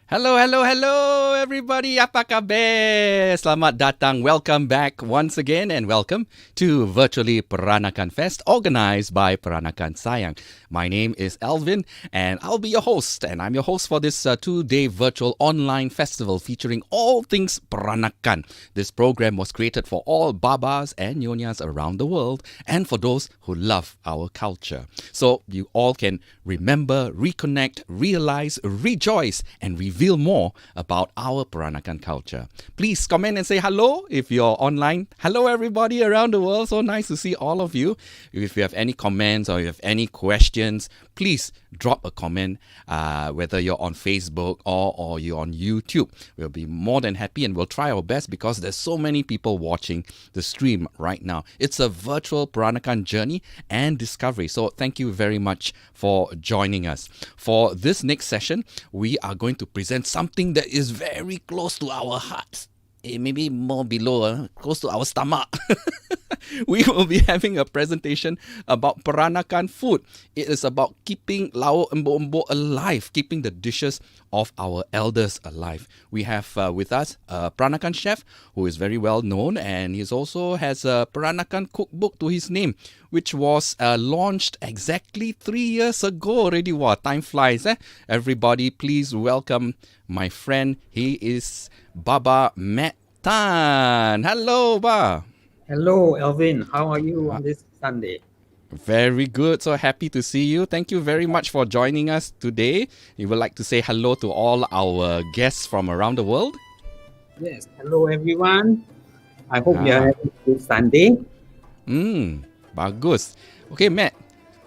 Hello, hello, hello, everybody. Apa kabar? Selamat datang. Welcome back once again and welcome to Virtually Peranakan Fest organized by Peranakan Sayang. My name is Elvin and I'll be your host. And I'm your host for this two-day virtual online festival featuring all things Peranakan. This program was created for all babas and nyonyas around the world and for those who love our culture. So you all can remember, reconnect, realize, rejoice, and reveal more about our Peranakan culture. Please comment and say hello if you're online. Hello, everybody around the world. So nice to see all of you. If you have any comments or you have any questions, please drop a comment, whether you're on Facebook or you're on YouTube. We'll be more than happy and we'll try our best because there's so many people watching the stream right now. It's a virtual Peranakan journey and discovery. So thank you very much for joining us. For this next session, we are going to present something that is very close to our hearts. Maybe more below, close to our stomach. We will be having a presentation about Peranakan food. It is about keeping Laok Embok Embok alive, keeping the dishes of our elders alive. We have with us a Peranakan chef who is very well known, and he also has a Peranakan cookbook to his name, which was launched exactly 3 years ago already. Wow, time flies, eh? Everybody, please welcome my friend. He is Baba Matt Tan. Hello, Ba. Hello, Elvin. How are you on this Sunday? Very good. So happy to see you. Thank you very much for joining us today. We would like to say hello to all our guests from around the world. Yes. Hello, everyone. I hope you Ah, are having a good Sunday. bagus. Okay, Matt.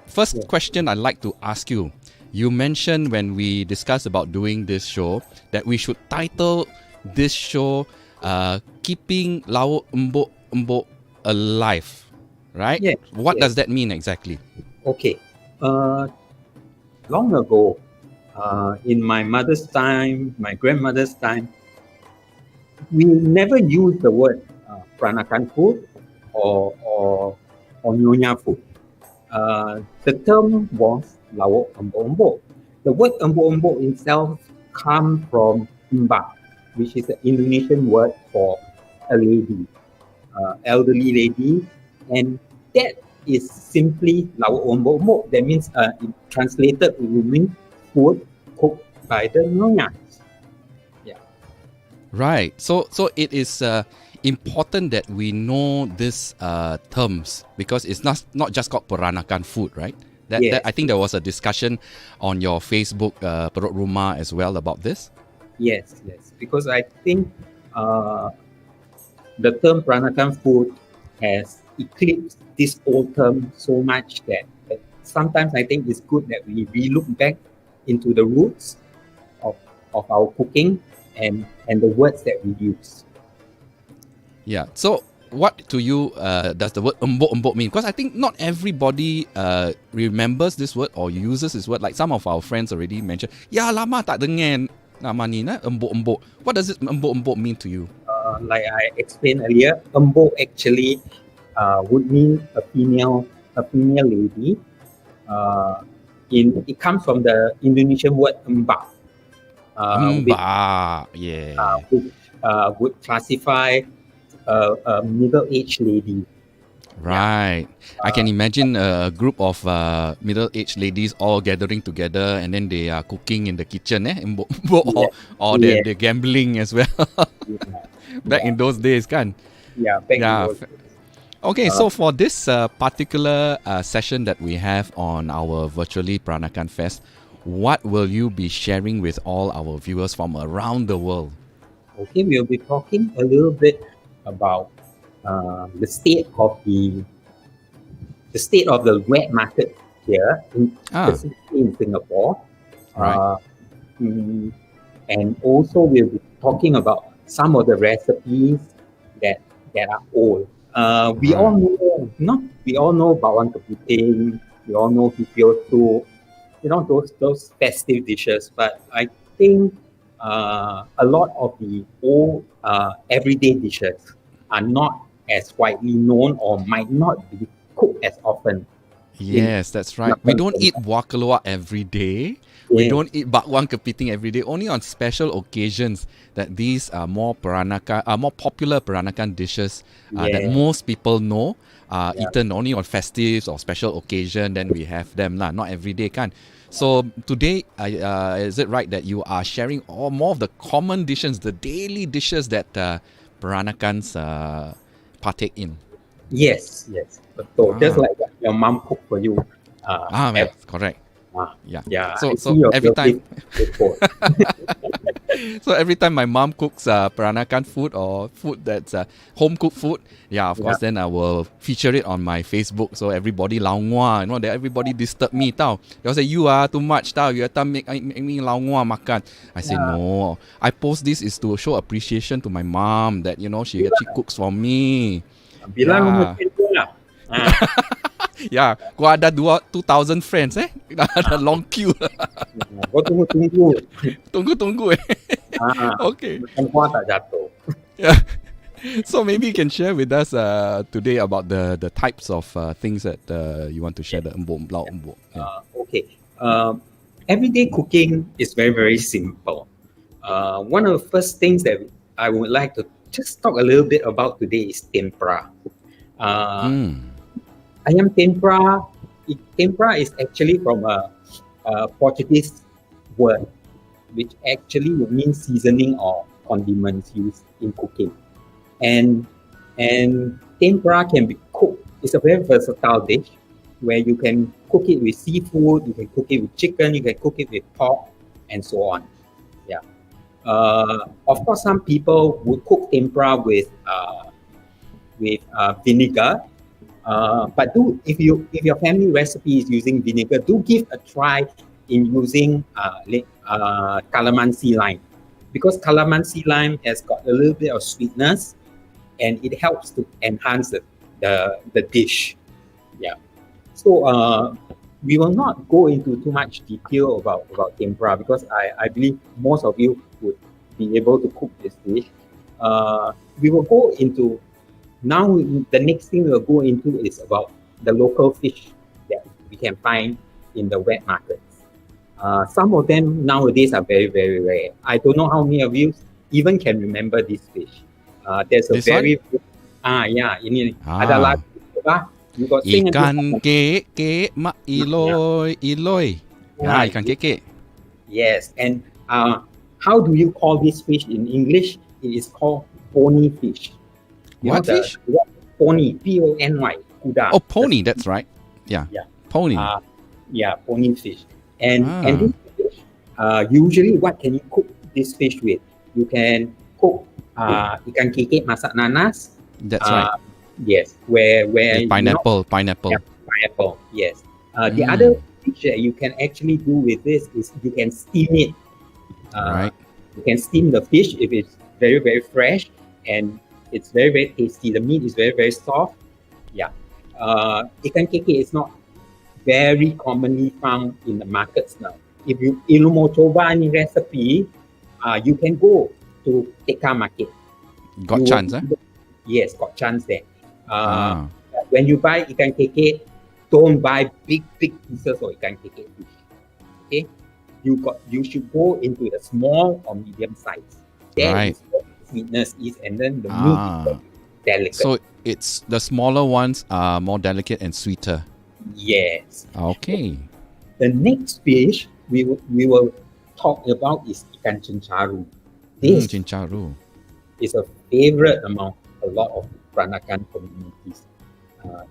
First Yeah. question I'd like to ask you. You mentioned when we discussed about doing this show that we should title this show Keeping Laok Embok Embok Alive, right? Yes. What Yes. does that mean exactly? Okay. Long ago, in my mother's time, my grandmother's time, we never used the word Peranakan food or Nyonya food. The term was Laok Embok Embok. The word Embok Embok itself comes from Mbak, which is an Indonesian word for a lady, elderly lady, and that is simply Laok Embok Embok. That means, translated, it will mean food cooked by the Nyonya. Yeah. Right. So it is important that we know these terms because it's not just called Peranakan food, right? That Yes. I think there was a discussion on your Facebook Perut Rumah as well about this. Yes. Yes. Because I think uh, the term Peranakan food has eclipsed this old term so much that sometimes I think it's good that we look back into the roots of, of our cooking and the words that we use. Yeah. So what to you does the word embok embok mean? Because I think not everybody remembers this word or uses this word. Like some of our friends already mentioned. Ya lama tak dengar nama ni na embok embok. What does it embok embok mean to you? Like I explained earlier, Embok actually would mean a female lady. It comes from the Indonesian word Mbak, Mbak. Yeah. which would classify a middle-aged lady. Right. I can imagine a group of middle-aged ladies all gathering together and then they are cooking in the kitchen, embok embok, or Yeah. they're gambling as well. Back in those days, kan? Yeah, back in Yeah. those Okay, so for this particular session that we have on our virtually Peranakan Fest, what will you be sharing with all our viewers from around the world? Okay, we'll be talking a little bit about the state of the wet market here, specifically in Singapore. Right. And also we'll be talking about some of the recipes that are old. We all know, we all know bawang kepiting, we all know hipio soup, those festive dishes. But I think a lot of the old everyday dishes are not as widely known or might not be cooked as often. Yes, that's right. We don't eat wakaluak every day, We Yes. don't eat bakwan kepiting every day. Only on special occasions that these are more more popular Peranakan dishes that Yeah. most people know. Yeah. Eaten only on festives or special occasion, then we have them lah. Not every day, kan. So today, is it right that you are sharing all more of the common dishes, the daily dishes that Peranakans partake in? Yes. So just Ah, like what your mom cooked for you. man, correct. Yeah. Yeah. I So see your every time. report. So every time my mom cooks Peranakan food or food that's home cooked food, of Yeah. course, then I will feature it on my Facebook. So everybody laungwa, that everybody disturb me, tau. They'll say, you are too much, tau. You are make me laungwa makan. I say, Yeah. no. I post this is to show appreciation to my mom that, she actually cooks for me. Bilang rumah Yeah. cikgu lah. Yeah, gua ada 2,000 friends, ada long queue. Kau tunggu. Tunggu. Ah, Okay. Makan kuah tak jatuh. Yeah. So maybe you can share with us today about the types of things that you want to share, the Laok Embok. Yeah. Okay. Everyday cooking is very, very simple. One of the first things that I would like to just talk a little bit about today is tempura. Ayam tempura. Tempura is actually from a Portuguese word, which actually means seasoning or condiments used in cooking. And tempura can be cooked. It's a very versatile dish where you can cook it with seafood, you can cook it with chicken, you can cook it with pork, and so on. Yeah. Of course, some people would cook tempura with vinegar. But if your family recipe is using vinegar, do give a try in using calamansi lime, because calamansi lime has got a little bit of sweetness, and it helps to enhance the dish. Yeah. So we will not go into too much detail about tempura, because I believe most of you would be able to cook this dish. We will go into now. The next thing we'll go into is about the local fish that we can find in the wet markets. Some of them nowadays are very, very rare. I don't know how many of you even can remember this fish. There's a This one? ini ada lagu apa? You got sing Ikan keke mak iloy. Yeah, Ikan keke. Yes, and how do you call this fish in English? It is called pony fish. What fish? Pony, P-O-N-Y, kuda. Oh, pony. That's right. Yeah. Yeah. Pony. Pony fish. And this fish, usually what can you cook this fish with? You can cook ikan keke masak nanas. That's right. Yes, where With pineapple. Yeah, pineapple. Yes. The other fish that you can actually do with this is you can steam it. Right. You can steam the fish if it's very, very fresh, and it's very, very tasty. The meat is very, very soft. Yeah. Ikan keke is not very commonly found in the markets now. If you mau coba any recipe, you can go to Tekka market. Got chance, huh? Yes, got chance there. When you buy ikan keke, don't buy big pieces of ikan keke fish. Okay, you should go into the small or medium size. That is where the sweetness is, and then the meat is delicate. So it's the smaller ones are more delicate and sweeter. Yes. Okay. The next fish we will talk about is ikan chencharu. This Chincharu. is a favorite among a lot of Peranakan communities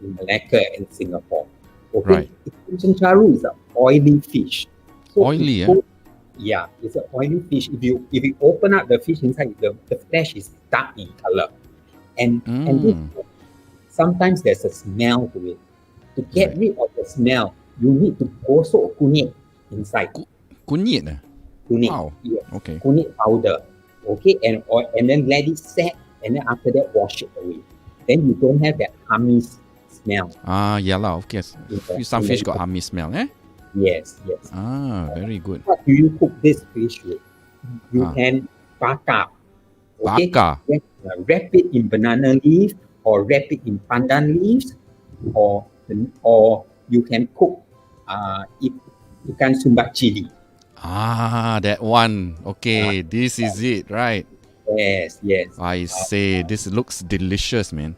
in Malacca and Singapore. Okay, Right. Chencharu is an oily fish. So Oily, yeah, it's an oily fish. If you open up the fish inside, the flesh is dark in color, and this, sometimes there's a smell to it. To get rid of the smell, you need to gosok kunyit inside. Kunyit. Kunyit. Wow. Yes. Okay. Kunyit powder. Okay, and then let it set, and then after that wash it away. Then you don't have that hammy smell. Yeah lah, of course. Some fish got hammy smell, eh? Yes. Very good. What do you cook this fish with? You can bakar. Okay? Bakar. Then, wrap it in banana leaf, or wrap it in pandan leaves, or you can cook ikan sumbat chili. Ah, that one. Okay, this is it, right? Yes, yes. I say this looks delicious, man.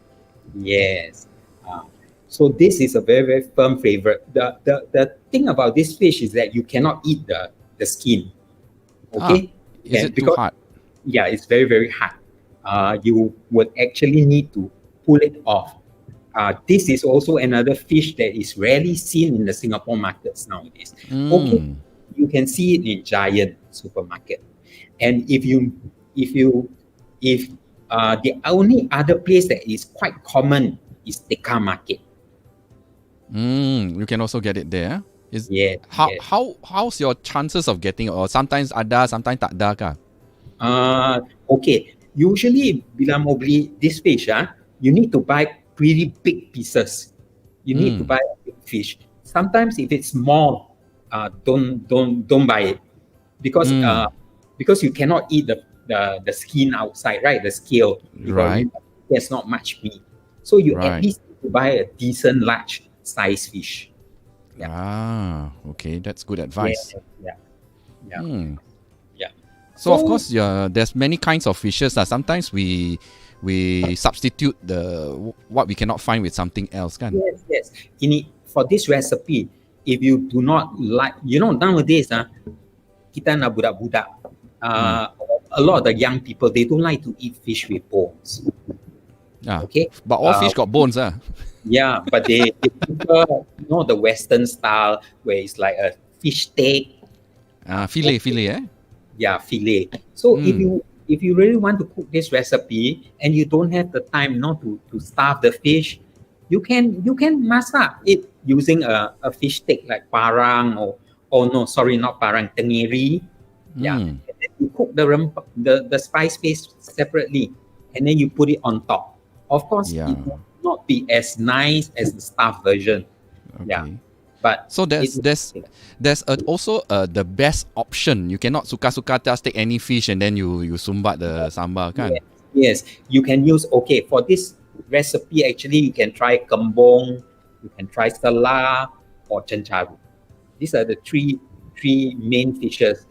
Yes. Uh, so this is a very, very firm favorite. The thing about this fish is that you cannot eat the skin. Ah, Okay? is it too Because hard? yeah, it's very, very hard. You would actually need to pull it off. This is also another fish that is rarely seen in the Singapore markets nowadays. Okay, Mm. you can see it in giant supermarket. And if the only other place that is quite common is Tekka Market. You can also get it there. Is Yes, how yes. how how's your chances of getting it? Or sometimes ada, sometimes tak ada ka? Okay. Usually, bila mau beli this fish, you need to buy pretty big pieces. You need to Mm. buy a big fish. Sometimes, if it's small, don't buy it Mm. because you cannot eat the skin outside, right? The scale because Right. there's not much meat. So you at Right. least need to buy a decent large size fish. Yeah. Ah, okay, that's good Yeah. advice. Yeah. Yeah. Hmm. Yeah. So of course, yeah, there's many kinds of fishes. Sometimes we substitute what we cannot find with something else, kan? Yes, yes. For this recipe, if you do not like, nowadays, kita na budak-budak, Hmm. a lot of the young people, they don't like to eat fish with bones. Ah, Okay? but all fish got bones, Yeah, but they prefer, the Western style where it's like a fish steak, Filet, eh? yeah, fillet. So Hmm. if you really want to cook this recipe and you don't have the time not to starve the fish, you can masak it using a fish steak like parang or no, sorry, not parang, tengiri. Yeah. Hmm. And then you cook the spice paste separately and then you put it on top. Of course, Yeah. it will not be as nice as the stuffed version. Yeah. Okay. But So it there's also the best option. You cannot suka-suka just take any fish and then you sumbat the sambal, kan? Yes, you can use, okay, for this recipe, actually, you can try kembung, you can try sela or chencharu. These are the three main fishes,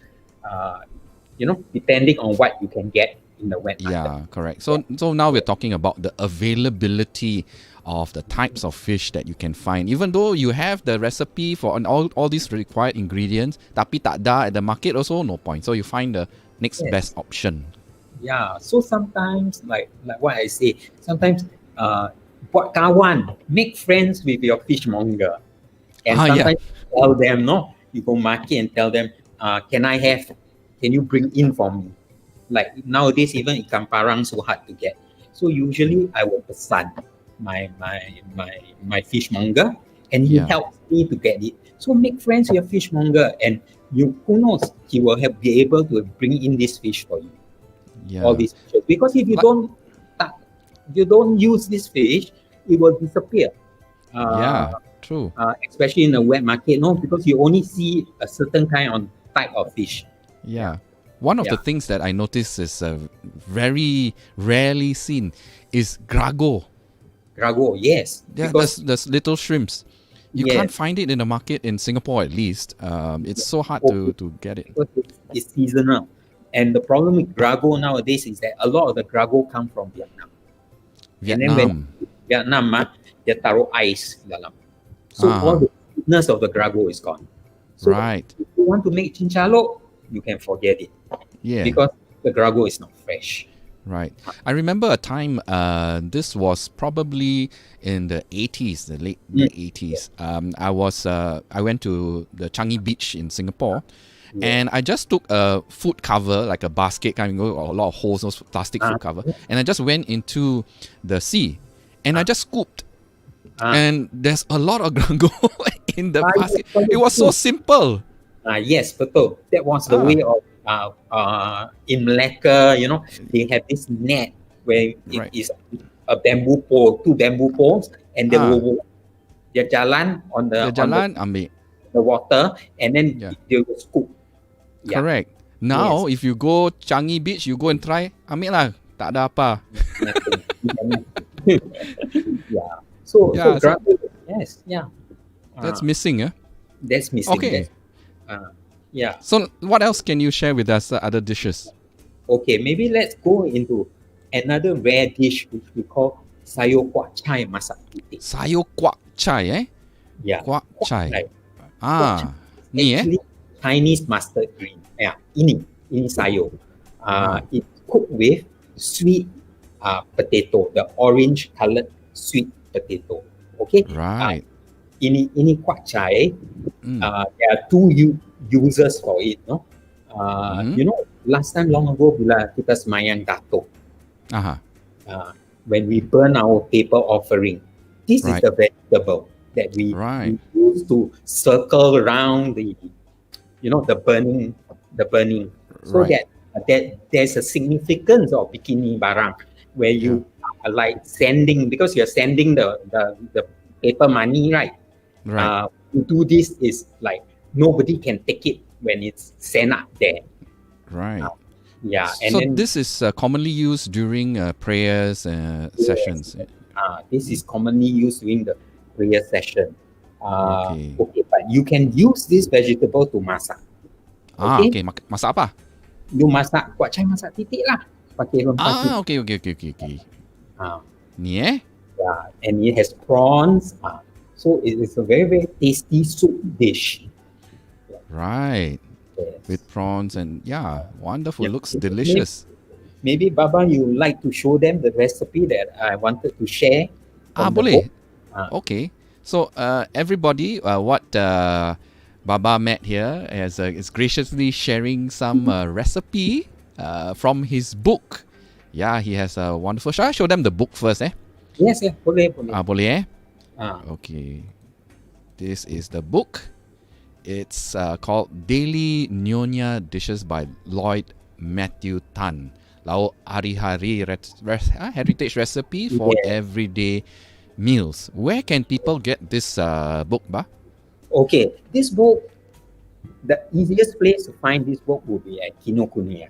depending on what you can get in the wet market. Yeah, correct. So now we're talking about the availability of the types of fish that you can find. Even though you have the recipe for all these required ingredients, tapi tak ada at the market also, no point. So you find the next Yes. best option. Yeah, so sometimes, like what I say, sometimes buat kawan, make friends with your fishmonger. And Yeah. sometimes tell them, no, you go market and tell them, can you bring in for me? Like nowadays, even ikan parang so hard to get. So usually I will pesan my fishmonger and he Yeah. helps me to get it. So make friends with your fishmonger and who knows, he will be able to bring in this fish for you. Yeah. All these fishes. Because if you don't use this fish, it will disappear. Yeah, true. Especially in the wet market, no, because you only see a certain type of fish. Yeah. One of the Yeah. things that I noticed is very rarely seen is Grago. Grago, yes. Yeah, Because there's little shrimps. You yes, can't find it in the market in Singapore, at least. It's so hard to get it. because it's seasonal. And the problem with Grago nowadays is that a lot of the Grago come from Vietnam. And then when Vietnam. Vietnam, they taruh ice dalam. So all the sweetness of the Grago is gone. So Right. if you want to make chinchalo, you can forget it. Yeah. Because the Grago is not fresh. Right. I remember a time, this was probably in the 80s, the late the 80s. I went to the Changi Beach in Singapore, and I just took a food cover, like a basket, a lot of holes, those plastic food cover, and I just went into the sea, and I just scooped. And there's a lot of Grago in the basket. It was so simple. Yes, betul. That was the way of in Malacca, they have this net where it is a bamboo pole, two bamboo poles, and they will jalan on the ambil the water, and then they will scoop. Correct. Now, if you go Changi Beach, you go and try, ambil lah, tak ada apa. Yeah. So Grago, yes, yeah. That's missing, That's missing. Okay. Yeah. So what else can you share with us? Other dishes? Okay, maybe let's go into another rare dish which we call sayur kuah chai masak titik. Sayur kuak chai, eh? Yeah. Kuak Kuah chai. chai. Ah, ni eh? Actually, Chinese mustard green. Yeah, ini sayur. It's cooked with sweet potato, the orange colored sweet potato. Okay. Right. Ini kuah chai. Mm. There are two uses for it. No, you know, last time long ago bila kita semayang datuk, Aha. when we burn our paper offering, this is Right. the vegetable that we Right. use to circle around the, you know, the burning, so Right. that there's a significance of bikini barang where you are like sending, because you're sending the paper money, right? Right. To do this is like nobody can take it when it's sent up there. Right. Yeah, and So then this is commonly used during prayers sessions. this is commonly used during the prayer session. Okay. Okay, but you can use this vegetable to masak. Ah, okay. Masak apa? You masak kuah chai masak titik lah, pakai rempah titik. Okay. Ni eh? Yeah, and it has prawns. So it is a very, very tasty soup dish. Right. Yes. With prawns and wonderful. Yeah. Looks delicious. Maybe Baba, you would like to show them the recipe that I wanted to share. from the Boleh. book? Okay. So everybody, what Baba Matt here is graciously sharing some recipe from his book. Yeah, he has a wonderful. Shall I show them the book first? Yes, boleh. Boleh eh? Ah, Okay. This is the book. It's called Daily Nyonya Dishes by Lloyd Matthew Tan. Laok Hari-Hari Heritage Recipe for Everyday Meals. Where can people get this book, Ba? okay. This book, the easiest place to find this book would be at Kinokuniya.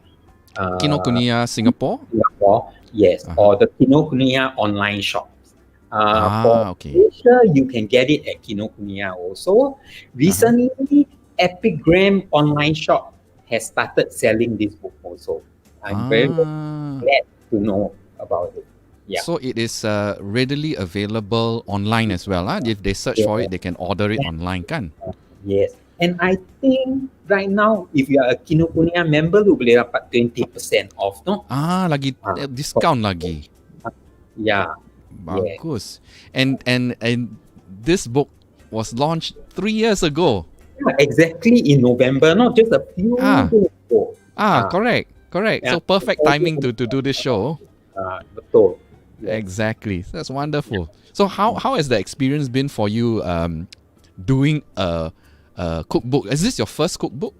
Kinokuniya, Singapore? Singapore, yes, or the Kinokuniya online shops. For Okay. Asia, you can get it at Kinokuniya also. Recently, Epigram online shop has started selling this book also. I'm very glad to know about it. Yeah. So it is readily available online as well. If they search for it, they can order it online, kan? Yes. And I think right now, if you are a Kinokuniya member, you boleh dapat 20% off, no? Lagi discount lagi. Yeah. Bagus. And this book was launched 3 years ago. Yeah, exactly in November, not just a few days ago. Correct. Yeah. So perfect timing to do this show. Betul. Exactly. That's wonderful. So how has the experience been for you doing a cookbook? Is this your first cookbook?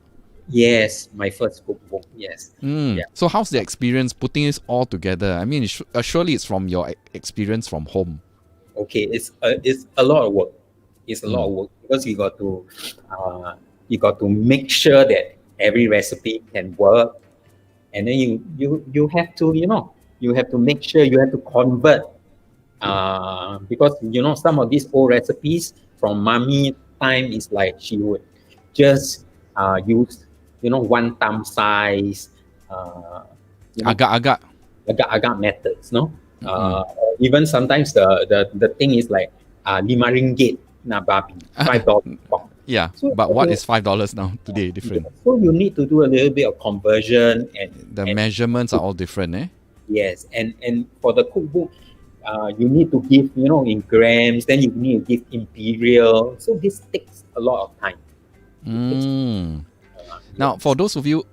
Yes, my first cookbook. Yes. Yeah. So how's the experience putting this all together? I mean, surely it's from your experience from home. Okay, it's a lot of work. It's a lot of work because you got to make sure that every recipe can work, and then you have to make sure you have to convert because some of these old recipes from mommy time is like she would just use one thumb size agak methods, no? Even sometimes the thing is like RM5 na babi, $5. Yeah, So, but what is $5 now today? Different. So you need to do a little bit of conversion The measurements are all different, eh? yes, and for the cookbook, you need to give in grams. Then you need to give imperial. So this takes a lot of time. Now, for those of you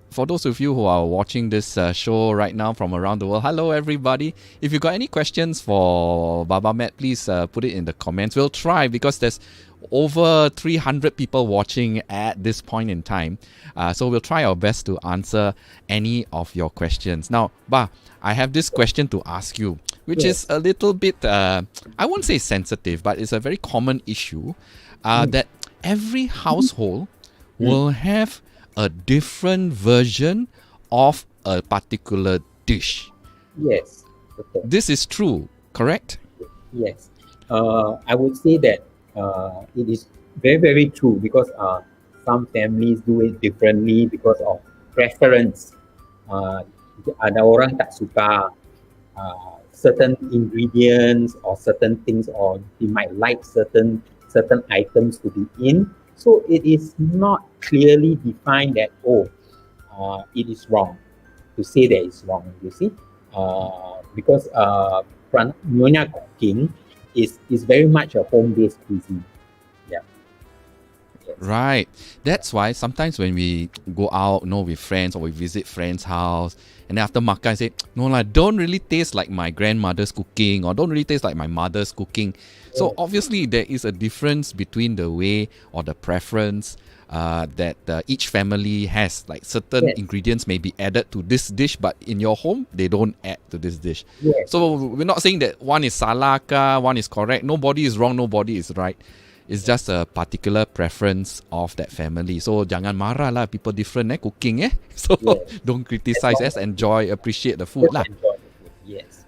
who are watching this show right now from around the world, hello everybody. If you got any questions for Baba Matt, please put it in the comments. We'll try because there's over 300 people watching at this point in time. So we'll try our best to answer any of your questions. Now, Ba, I have this question to ask you, which is a little bit, I won't say sensitive, but it's a very common issue that every household will have a different version of a particular dish. Yes. Okay. This is true, correct? Yes. I would say that it is very, very true because some families do it differently because of preference. Ada orang tak suka certain ingredients or certain things, or they might like certain items to be in. So it is not clearly defined that it is wrong to say that it's wrong. You see, because Nyonya cooking is very much a home-based cuisine. Yeah. Yes. Right. That's why sometimes when we go out, with friends, or we visit friends' house, and then after makan, I say, no lah, don't really taste like my grandmother's cooking, or don't really taste like my mother's cooking. So obviously there is a difference between the way or the preference that each family has. Like certain Yes. ingredients may be added to this dish, but in your home they don't add to this dish. Yes. So we're not saying that one is salah ka, one is correct. Nobody is wrong, nobody is right. It's just a particular preference of that family. So jangan marah lah, people different cooking So Yes. don't criticize us, enjoy, appreciate the food lah. Just enjoy the food. Yes.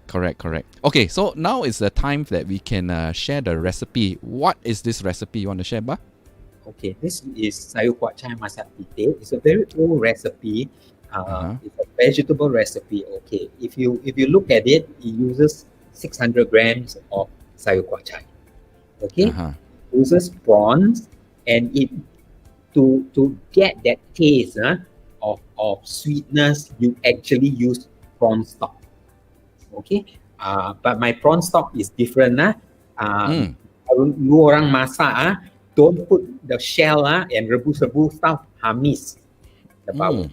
Correct. Okay, so now is the time that we can share the recipe. What is this recipe you want to share, Ba? Okay, this is sayur kuah chai masak titik. It's a very old recipe. It's a vegetable recipe. Okay, if you look at it, it uses 600 grams of sayur kuah chai. Okay, uses prawns, and it to get that taste of sweetness, you actually use prawn stock. Okay, but my prawn stock is different. Lu orang masak don't put the shell and rebus stuff hamis the bawang.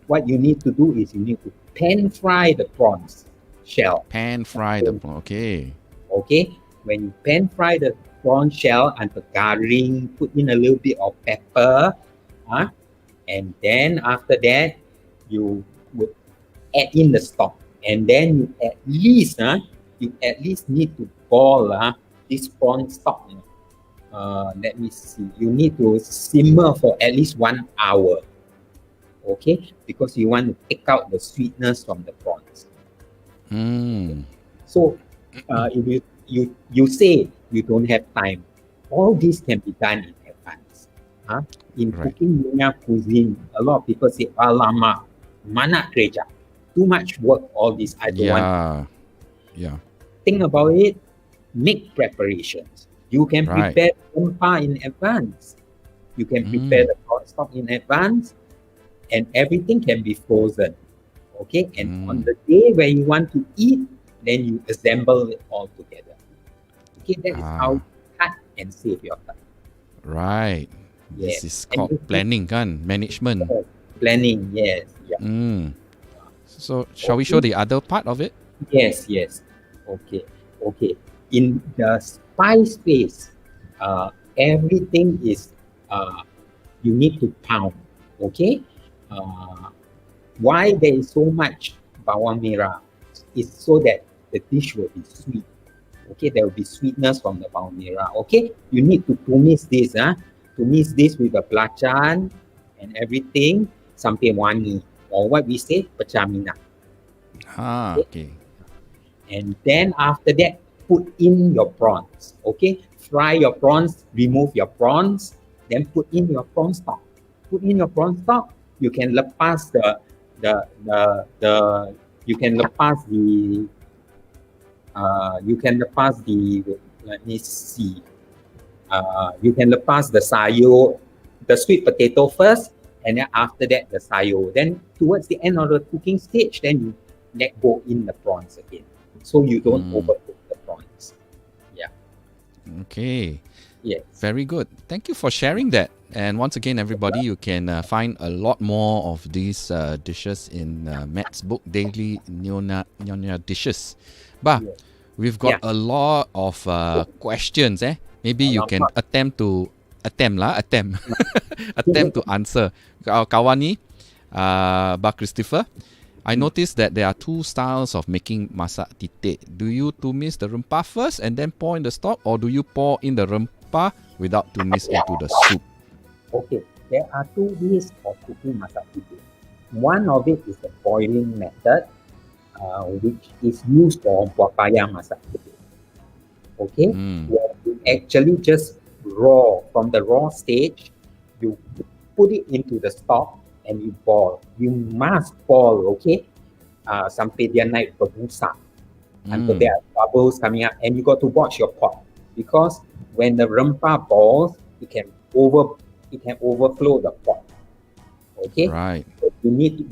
What you need to do is you need to pan fry the prawns shell. Pan fry the prawn. Okay. Okay, when you pan fry the prawn shell until garing, put in a little bit of pepper, and then after that you would add in the stock, and then you at least need to boil this prawn stock. Let me see. You need to simmer for at least 1 hour. Okay, because you want to take out the sweetness from the prawns. So, if you say you don't have time, all this can be done in advance. In cooking Nyonya cuisine, a lot of people say, "Alamak, mana kerja, too much work. All this I don't want." Yeah. Think about it. Make preparations. You can prepare rempah in advance. You can prepare the prawn stock in advance, and everything can be frozen. Okay, and on the day where you want to eat, then you assemble it all together. Okay, that is how you cut and save your time. Right. Yes. This is called planning, kan? Management. Planning, yes. Yeah. So, shall we show the other part of it? Yes. Okay. In the spice space, everything is you need to pound. Okay. Why there is so much bawang merah is so that the dish will be sweet. Okay, there will be sweetness from the bawang merah. Okay, you need to tumis this. Tumis this with the belacan and everything sampai wangi, or what we say pecah minyak. Okay. And then after that, put in your prawns. Okay, fry your prawns, remove your prawns, then put in your prawn stock. Put in your prawn stock. You can lepas let me see. You can lepas the sayur, the sweet potato first, and then after that the sayur. Then towards the end of the cooking stage, then you let go in the prawns again, so you don't overcook the prawns. Yeah. Okay. Yes. Very good. Thank you for sharing that. And once again, everybody, you can find a lot more of these dishes in Matt's book, Daily Nyonya Dishes. We've got a lot of questions. Maybe you can attempt to answer. Kawani, Christopher, I noticed that there are two styles of making masak titik. Do you tumis the rempah first and then pour in the stock, or do you pour in the rempah without tumis into the soup? Okay, there are two ways of cooking masak titik. One of it is the boiling method, which is used for buah payah masak titik. Okay, where you actually just raw. From the raw stage, you put it into the stock and you boil. You must boil, okay? Sampai dia naik berbusa. Until there are bubbles coming up, and you got to watch your pot, because when the rempah boils, it can overflow the pot. Okay, Right. so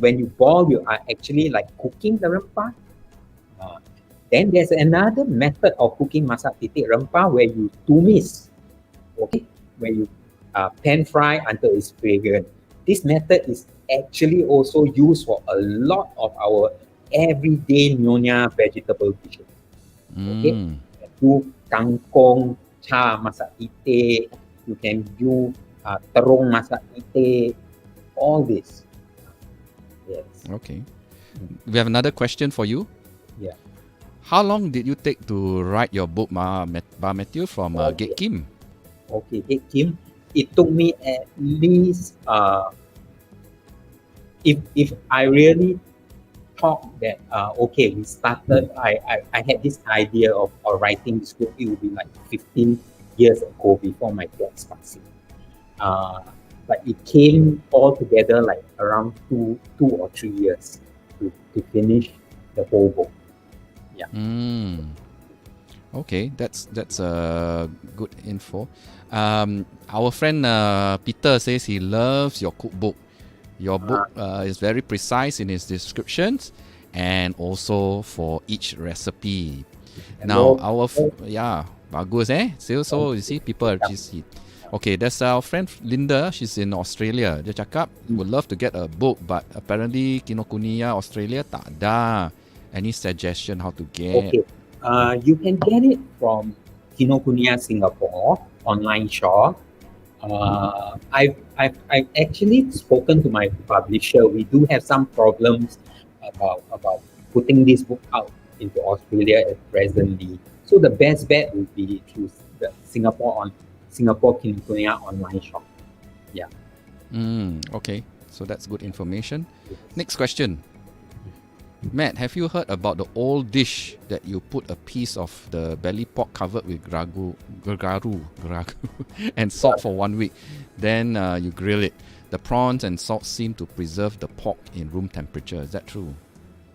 when you boil, you are actually like cooking the rempah. Then there's another method of cooking masak titik rempah where you tumis, okay, where you pan fry until it's fragrant. This method is actually also used for a lot of our everyday Nyonya vegetable dishes. Okay, you can do kangkong cha masak titik, you can do terung masak titik, all this. Yes. Okay. We have another question for you. Yeah. How long did you take to write your book, Ba Matthew, from Gate Kim? Okay, Gate Kim. It took me at least if I really thought that okay, we started. I had this idea of writing this book. It would be like 15 years ago before my dad's passing. But it came all together like around two or 3 years to finish the whole book. Yeah. Okay, that's good info. Our friend Peter says he loves your cookbook. Your book is very precise in its descriptions and also for each recipe. Now, bagus So you see, people appreciate. Okay, there's our friend Linda. She's in Australia. Dia cakap would love to get a book, but apparently Kinokuniya Australia tak ada. Any suggestion how to get? Okay, you can get it from Kinokuniya Singapore online shop. I've actually spoken to my publisher. We do have some problems about putting this book out into Australia presently. So the best bet would be through the Singapore Kinokuniya online shop. Yeah. Okay, so that's good information. Next question. Matt, have you heard about the old dish that you put a piece of the belly pork covered with grago and salt for 1 week? Then you grill it. The prawns and salt seem to preserve the pork in room temperature. Is that true?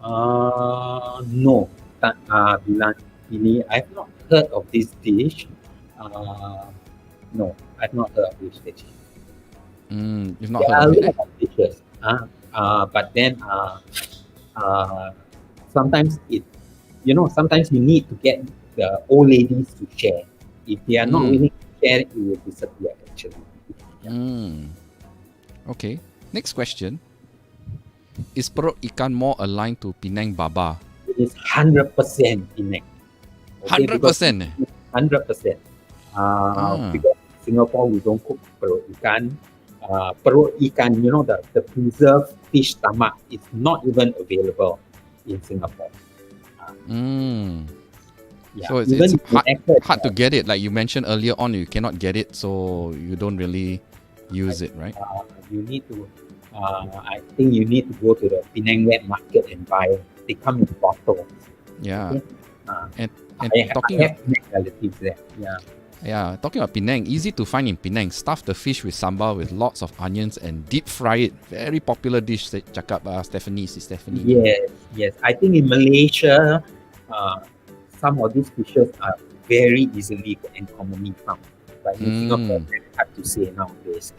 No. Billy, I've not heard of this dish. No, I've not heard of this dish. You've not There heard of are a it? lot of dishes. But then sometimes sometimes you need to get the old ladies to share. If they are not willing to share, it will disappear actually. Okay. Next question. Is perut ikan more aligned to Penang Baba? It is 100% Penang. 100%? 100%. Because Singapore, we don't cook perut ikan. Perut ikan, the preserved fish stomach is not even available in Singapore. So it's hard to get it. Like you mentioned earlier on, you cannot get it, so you don't really use it, right? You need to, I think you need to go to the Penang wet market and buy it. They come in bottles. Yeah. Okay? And I talking have relatives there. Yeah. Talking about Penang, easy to find in Penang. Stuff the fish with sambal with lots of onions and deep fry it. Very popular dish, cakap Stephanie. Yes. I think in Malaysia, some of these fishes are very easily and commonly found. But in Singapore, it's very hard to say nowadays.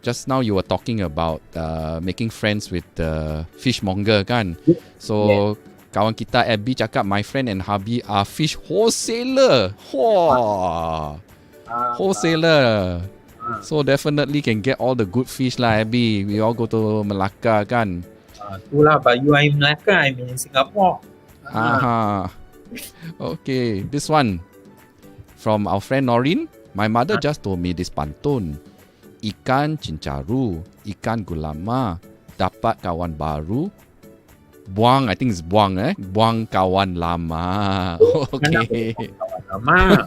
Just now you were talking about making friends with the fishmonger, kan? So kawan kita Abby cakap my friend and hubby are fish wholesaler. Wholesaler. So definitely can get all the good fish lah, Abby. We all go to Melaka, kan? Itulah, but you are in Melaka, I'm in Singapore. Okay, this one from our friend Noreen. My mother just told me this pantun. Ikan cincaru, ikan gulama, dapat kawan baru. Buang, I think it's buang, Buang kawan lama. Okay. Kawan lama.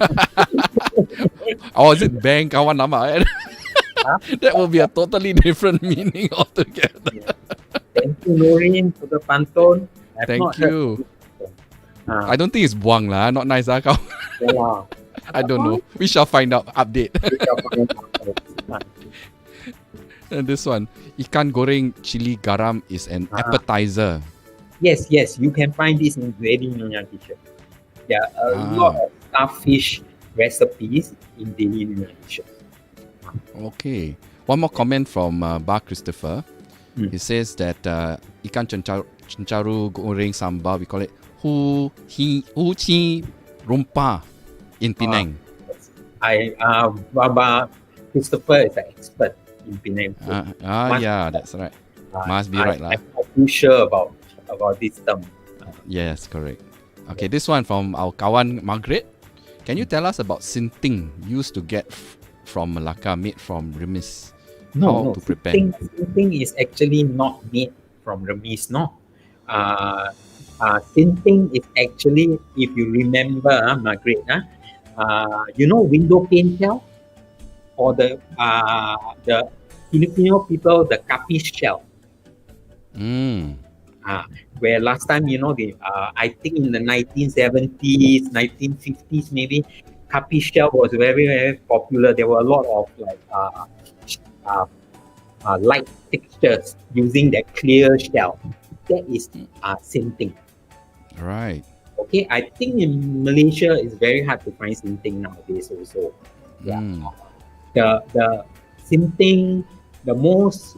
Oh, is it bang kawan lama? That will be a totally different meaning altogether. Thank you, Noreen, for the pantun. Thank you. I don't think it's buang lah. Not nice kau. Yeah. I don't know. We shall find out. Update. And this one, ikan goreng chili garam is an appetizer. Yes, you can find this in daily Nyonya kitchen. There are a lot of starfish recipes in daily Nyonya kitchen. Okay. One more comment from Bar Christopher. He says that ikan cencaru goreng sambal, we call it hu chi rumpah in Penang. Baba Christopher is an expert in Penang. Yeah, that's right. Must be right lah. I'm not too sure about this term. Yes, correct. Okay, this one from our kawan Margaret. Can you tell us about sinting used to get from Melaka, made from remis? No, to prepare? Sinting is actually not made from remis, no. Sinting is actually, if you remember, Margaret, you know window pane shell? Or the Filipino people, the kapis shell. Where last time, I think in the 1970s, 1950s maybe, kapis shell was very, very popular. There were a lot of light textures using that clear shell. That is sinting. Right. Okay, I think in Malaysia it's very hard to find sinting nowadays also. Yeah. The sinting, the most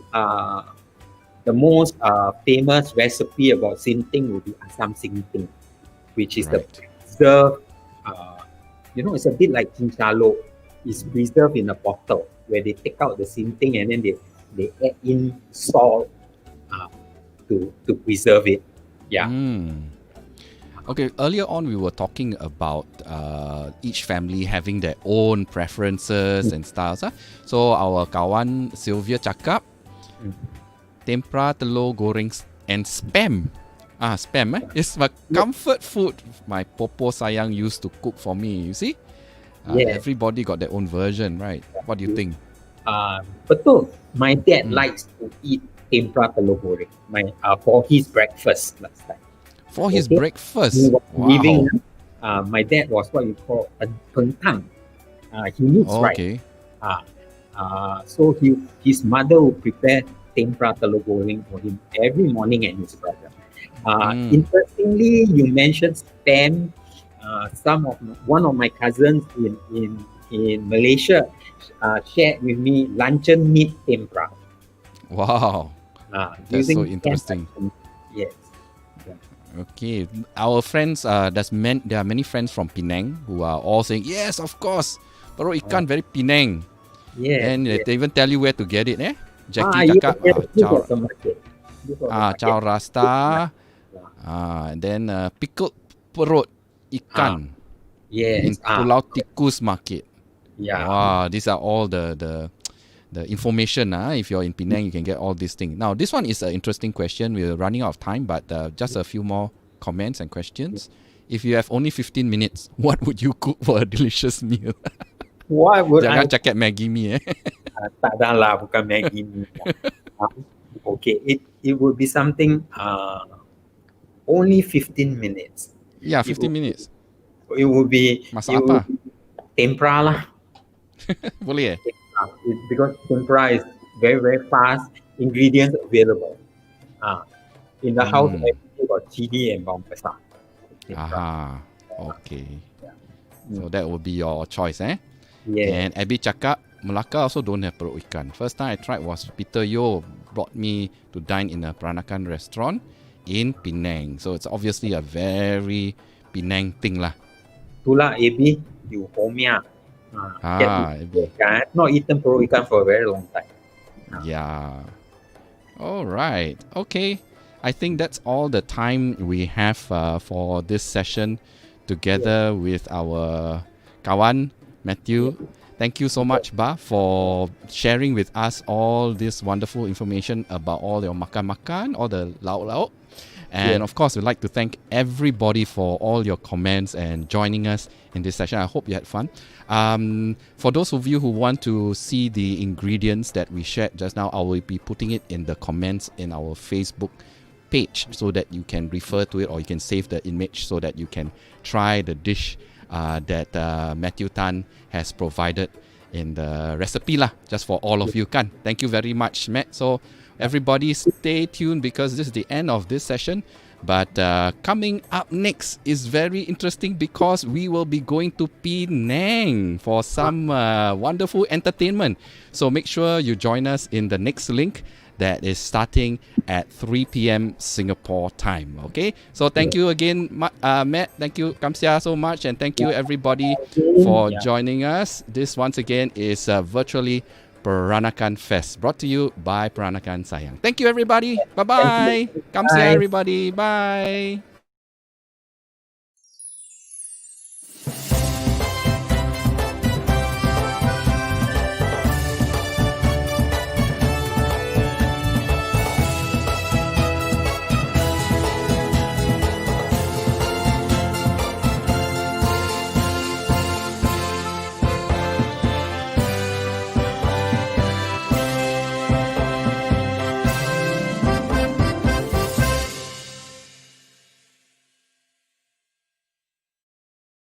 famous recipe about sinting will be asam sinting, which is the preserved. It's a bit like chinchalo. It's preserved in a bottle where they take out the sinting and then they add in salt to preserve it. Yeah. Okay, earlier on we were talking about each family having their own preferences and styles. So our kawan Sylvia cakap, tempura telur goreng and spam. Spam is my comfort food. My popo sayang used to cook for me. You see? Everybody got their own version, right? What do you think? Betul. My dad likes to eat tempura telur goreng for his breakfast last time. For his breakfast? He was living, my dad was what you call a pentang. He needs rice. So his mother would prepare tempura telur goreng for him every morning and his brother. Interestingly, you mentioned spam. One of my cousins in Malaysia shared with me luncheon meat tempura. Wow, that's so interesting. Yes. Okay, our friends, there are many friends from Penang who are all saying, yes, of course, perut ikan very Penang. And they even tell you where to get it, Jackie cakap, Chow Rasta, and then pickled perut ikan in Pulau Tikus Market. Wow, these are all the information. If you're in Penang, you can get all these things. Now, this one is an interesting question. We're running out of time, but just a few more comments and questions. If you have only 15 minutes, what would you cook for a delicious meal? What would Jangan cakap Maggi mee, Tak dah lah, bukan Maggi mee. Okay, it would be something only 15 minutes. Yeah, 15 minutes. It would be Masak apa? Tempura lah. Boleh Because tempura is very, very fast. Ingredients available. In the house, everything got chili and bawang besar. Okay. So that would be your choice, Yeah. And Abby cakap, Melaka also don't have perut ikan. First time I tried was Peter Yo brought me to dine in a Peranakan restaurant in Penang. So it's obviously a very Penang thing lah. Itulah AB, you homia. Not eaten perut ikan for a very long time. Yeah. All right. Okay. I think that's all the time we have for this session together with our kawan, Matthew. Thank you so much, Ba, for sharing with us all this wonderful information about all your makan-makan, all the lauk-lauk. And of course, we'd like to thank everybody for all your comments and joining us in this session. I hope you had fun. For those of you who want to see the ingredients that we shared just now, I will be putting it in the comments in our Facebook page so that you can refer to it, or you can save the image so that you can try the dish that Matthew Tan has provided in the recipe lah, just for all of you kan. Thank you very much, Matt. So everybody stay tuned because this is the end of this session. But coming up next is very interesting because we will be going to Penang for some wonderful entertainment. So make sure you join us in the next link that is starting at 3 p.m. Singapore time. Okay, so thank you again, Matt. Thank you, Kamsia, so much, and thank you everybody for joining us. This once again is virtually Peranakan Fest, brought to you by Peranakan Sayang. Thank you, everybody. Bye bye. Kamsia, everybody. Bye.